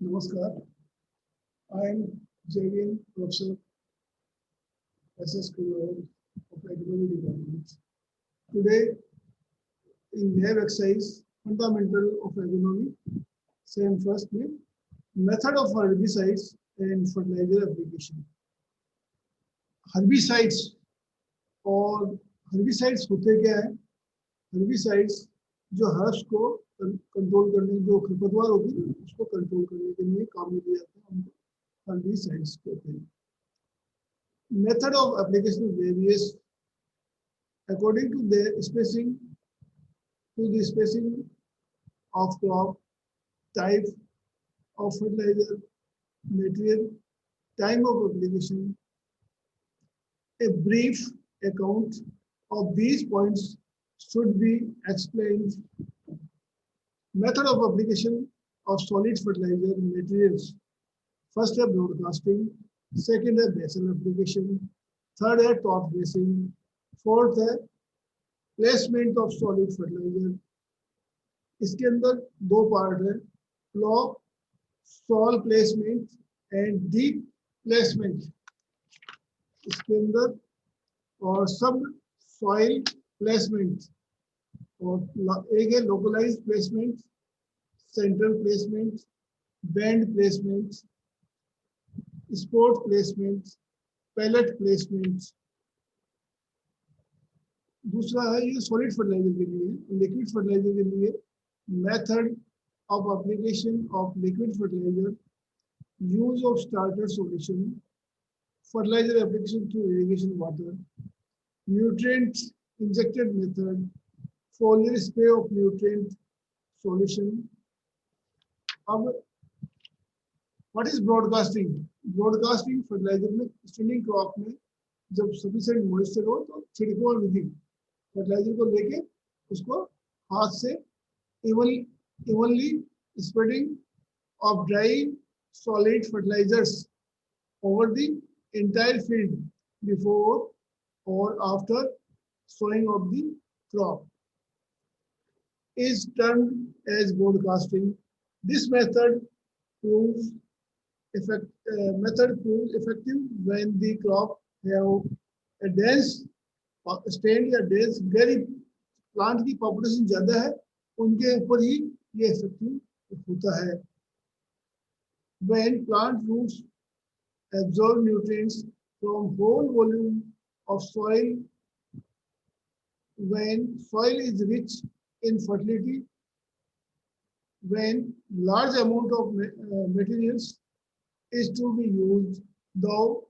Namaskar. I am JVN Professor SS Kumar of Agronomy Department. Today, in lab exercise, fundamental of agronomy, same first में method of herbicides and fertilizer application. Herbicides और herbicides होते क्या है? Herbicides जो herbs को control करने जो खरपतवार होती है उसको कंट्रोल करने के लिए काम में लिए जाते हैं, उनको herbicides कहते हैं. Method of application varies according to the spacing of crop, type of fertilizer, material, time of application. A brief account of these points should be explained. Method of application of solid fertilizer materials. First है broadcasting, second है basal application, third है top dressing, fourth है placement of solid fertilizer. इसके अंदर दो part है, plough sole placement and deep placement इसके अंदर, और सब सॉइल प्लेसमेंट, और एक है localize placement, central placement, band placement, spot placement, pellet placement. दूसरा है ये सॉलिड फर्टिलाइजर के लिए. लिक्विड फर्टिलाइजर के लिए method of application of liquid fertilizer, use of starter solution, fertilizer application through irrigation water, nutrient injected method, foliar spray of nutrient solution. अब what is broadcasting? Broadcasting fertilizer में standing crop में जब sufficient moisture हो तो छिड़काव विधि fertilizer को लेके उसको हाथ से evenly spreading of dry solid fertilizers over the entire field before or after sowing of the crop is termed as broadcasting. This method proves effective when the crop have a dense stand या dense गहरी plant की population ज़्यादा है, उनके ऊपर ही ये effective होता है. When plant roots absorb nutrients from whole volume of soil, when soil is rich in fertility, when large amount of materials is to be used, though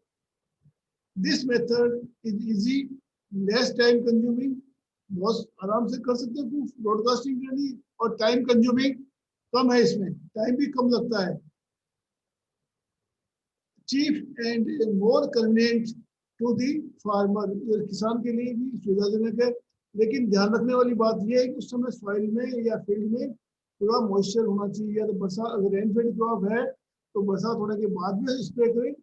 this method is easy, less time consuming, बहुत आराम से कर सकते हैं broadcasting के लिए, और time consuming कम है, इसमें टाइम भी कम लगता है. Cheap and more convenient to the farmer, किसान के लिए भी सुविधाजनक है. लेकिन ध्यान रखने वाली बात यह है कि उस समय सॉइल में या फील्ड में पूरा मॉइस्चर होना चाहिए. या तो बरसात, अगर रेनफेड क्रॉप है तो बरसात होने के बाद में स्प्रे करें,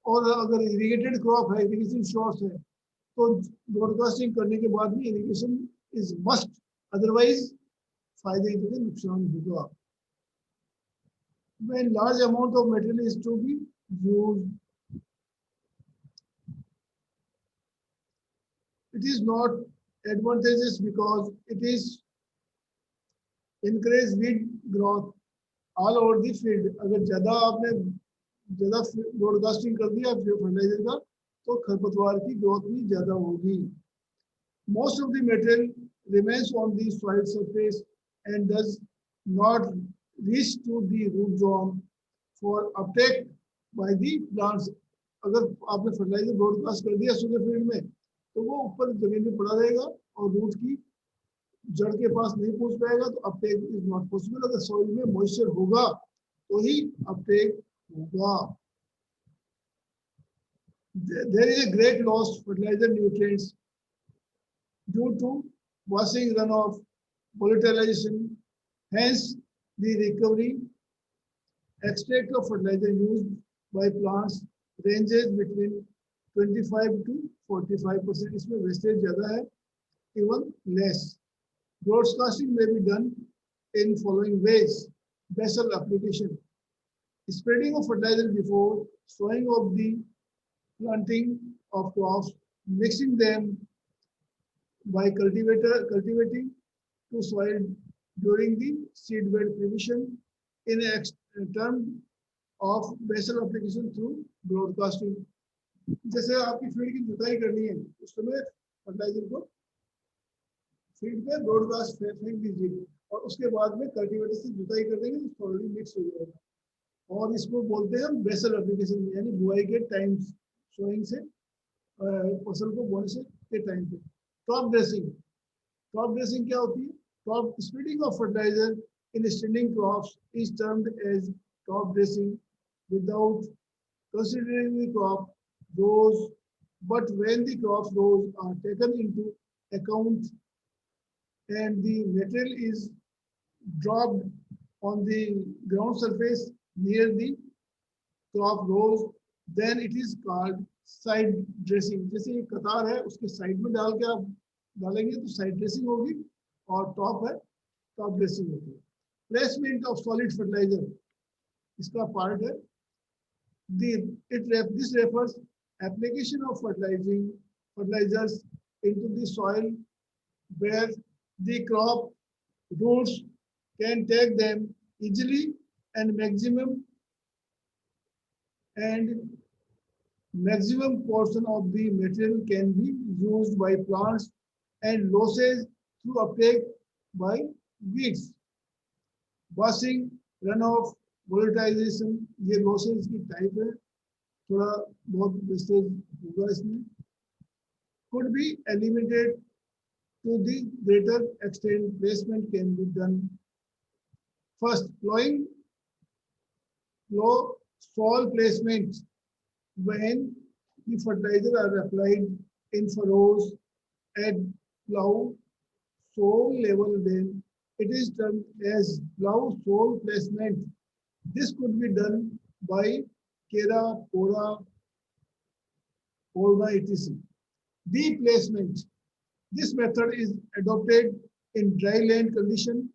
और अगर इरिगेटेड क्रॉप है, इरिगेशन शॉर्ट्स है, तो ब्रॉडकास्टिंग करने के बाद भी इरिगेशन इज मस्ट, अदरवाइज फायदे की जगह नुकसान होगा. When large amount of material is to be used, it is not advantageous because it is encourage weed growth all over the field. अगर ज़्यादा आपने ज़्यादा ब्रॉडकास्टिंग कर दिया फर्टिलाइजर का तो खरपतवार की ग्रोथ भी ज़्यादा होगी. Most of the material remains on the soil surface and does not reach to the root zone for uptake by the plants. अगर आपने फर्टिलाइजर ब्रॉडकास्ट कर दिया सुगर फील्ड में तो वो ऊपर जमीन में पड़ा रहेगा और रूट की जड़ के पास नहीं पहुंच पाएगा, तो अपटेक इज नॉट पॉसिबल. अगर सॉइल में मॉइस्चर होगा तो ही अपटेक होगा. There is a great loss of fertilizer nutrients due to washing runoff, volatilization. Hence, the recovery extract of fertilizer used by plants ranges between 25 to 45%. इसमें wastage ज़्यादा है, even less. Broadcasting may be done in following ways. basal application. Spreading of fertilizer before sowing of the planting of crops, mixing them by cultivating to soil during the seed bed prevision in term of basal application through broadcasting. जैसे आपकी field की जुताई करनी है उस समय fertiliser को field पे ब्रॉडकास्ट फेंक दीजिए और उसके बाद में कल्टीवेटर से जुताई कर देंगे तो थोड़ी मिक्स हो जाएगा और इसको बोलते हैं हम बेसल एप्लीकेशन यानी बुआई के टाइम सोइंग से फसल को बोने से के टाइम पे क्रॉप ड्रेसिंग क्या होती है crop spreading of fertiliser in standing crops is termed as crop dressing without considering the crop rows, but when the crop rows are taken into account and the material is dropped on the ground surface near the crop rows, then it is called side dressing. जैसे एक कतार है उसके side में डाल के आप डालेंगे तो साइड ड्रेसिंग होगी और टॉप है टॉप ड्रेसिंग होती है. प्लेसमेंट ऑफ सॉलिड फर्टिलाइजर इसका पार्ट है. This refers application of fertilizers into the soil where the crop roots can take them easily and maximum portion of the material can be used by plants and losses through uptake by weeds. Buzzing, runoff, वोलेटाइजेशन ये losses की type है थोड़ा बहुत wastage होगा इसमें could be eliminated to the greater extent placement can be done. First, low soil placement when the fertilizer are applied in furrows at plow soil level, then it is termed as plow soil placement. This could be done by Kera, Pora, Orba, etc. Deep placement. This method is adopted in dry land condition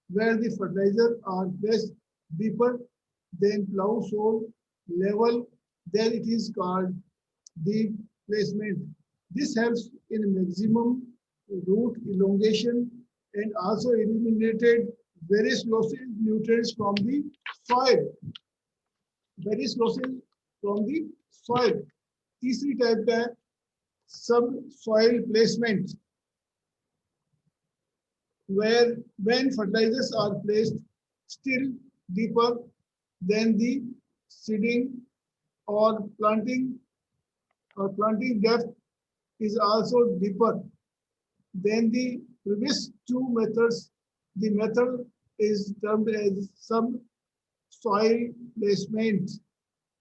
where the fertilizers are placed deeper than plow soil level. Then it is called deep placement. This helps in maximum root elongation and also eliminated various losses nutrients from the soil. Various losses from the soil. तीसरी type का है subsoil placement, where when fertilizers are placed still deeper than the seeding or planting depth is also deeper than the previous two methods. The method is termed as subsoil placement,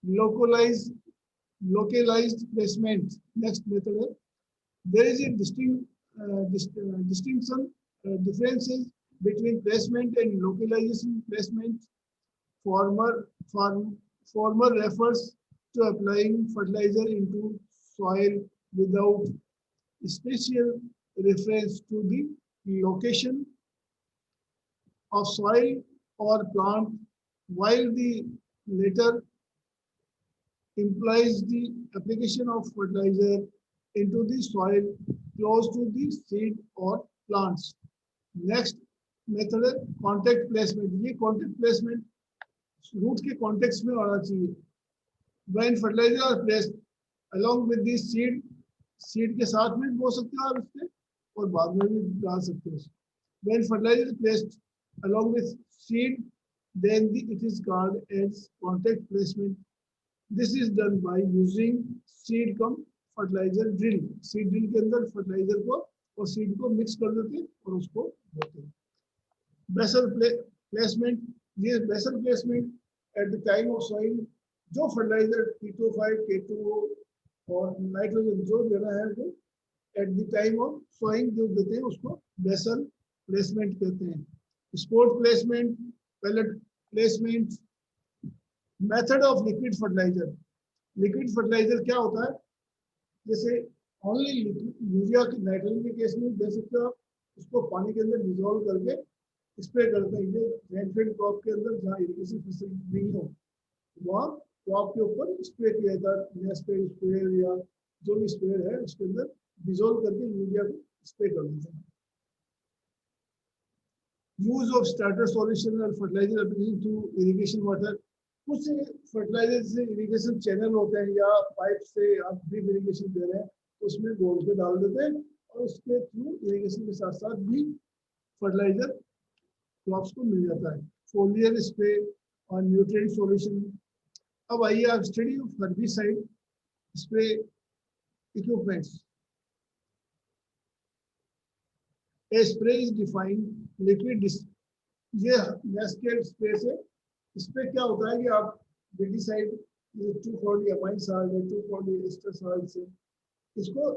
localized placement. Next method है. There is a differences between placement and localization placement. Former refers to applying fertilizer into soil without special reference to the location of soil or plant, while the latter implies the application of fertilizer into the soil close to the seed or plants. Next method है contact placement. ये contact placement root के context में होना चाहिए. When fertilizer are placed along with the seed के साथ में बो सकते हो आप इससे और बाद में भी डाल सकते हो. When fertilizer is placed along with seed, then it is called as contact placement. This is done by using seed cum fertilizer drill. Seed drill के अंदर fertilizer को और seed को mix कर देते हैं और उसको बोते हैं. Basal placement. ये basal placement at the time of sowing जो fertilizer K25, K2O और nitrogen जो देना है वो at the time of sowing जो देते हैं उसको basal placement कहते हैं. Sport placement, pellet placement, method of liquid fertilizer. Liquid fertilizer क्या होता है? जैसे only यूरिया नाइट्रोजन के केस में दे सकते हो आप उसको पानी के अंदर डिसॉल्व करके स्प्रे करते हैं। ये रेनफेड क्रॉप के अंदर जहाँ इरिगेशन फैसिलिटी नहीं हो वहाँ क्रॉप के ऊपर स्प्रे किया जाता है, स्प्रे स्प्रे या जो भी स्प्रे है उसके अंदर डिजोल्व करके यूरिया को स्प्रे कर देते हैं। यूज ऑफ स्टार्टर सॉल्यूशन और fertiliser application through irrigation water. कुछ फर्टिलाइजर से इरिगेशन चैनल होते हैं या पाइप से आप ड्रिप इरिगेशन दे रहे हैं तो उसमें गोल पे डाल देते हैं और उसके थ्रू इरिगेशन के साथ साथ भी फर्टिलाइजर क्रॉप्स को मिल जाता है। फोलियर स्प्रे और न्यूट्रिएंट सॉल्यूशन। अब आइए आप study of herbicide spray equipments. A spray is defined liquid ये नेस्केड स्प्रे से इसमें क्या होता है कि आप विडिसाइड 240 अमाइन साल्ट या 240 एस्टर साल्ट से इसको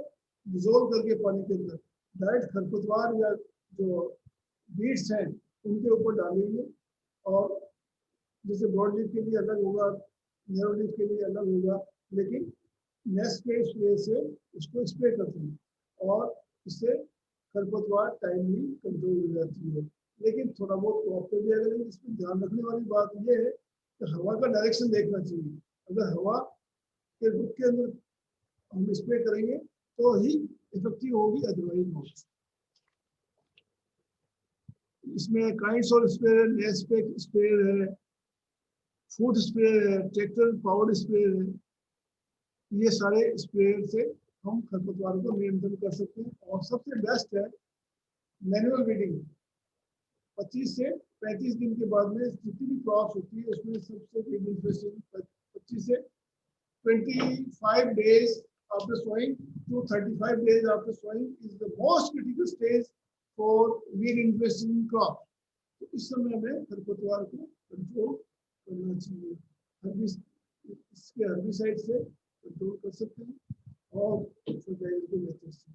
डिजोल्व करके पानी के अंदर डायरेक्ट खरपतवार या जो बीड्स हैं उनके ऊपर डालेंगे। और जैसे ब्रॉड लीफ के लिए अलग होगा, नैरो लीफ के लिए अलग होगा, लेकिन नेस्केड स्प्रे से इसको स्प्रे करते हैं और इससे खरपतवार टाइमली कंट्रोल हो जाती है। लेकिन थोड़ा बहुत क्रॉप पे भी अगर इसमें ध्यान रखने वाली बात यह है कि हवा का डायरेक्शन देखना चाहिए। अगर हवा के रुख के अंदर हम स्प्रे करेंगे तो ही इफेक्टिव होगी, अदरवाइज नहीं। इसमें काइंड्स ऑफ स्प्रे है, नेस्पेक स्प्रे है, फूड स्प्रे है, ट्रैक्टर पावर स्प्रे है। ये सारे स्प्रे से हम खरपतवार को नियंत्रण कर सकते हैं। और सबसे बेस्ट है मैनुअल वीडिंग। 25 से 35 दिन के बाद में जितनी भी क्रॉप्स होती है उसमें सबसे बिग इन्फेस्टेशन 25 से 25 days after sowing to 35 days after sowing is the most critical stage for weed infestation in crop. तो इस समय में खरपतवार को कंट्रोल करना चाहिए। इसके हर्बिसाइड से कंट्रोल कर सकते हैं और फर्टिलाइजर को बेहतर से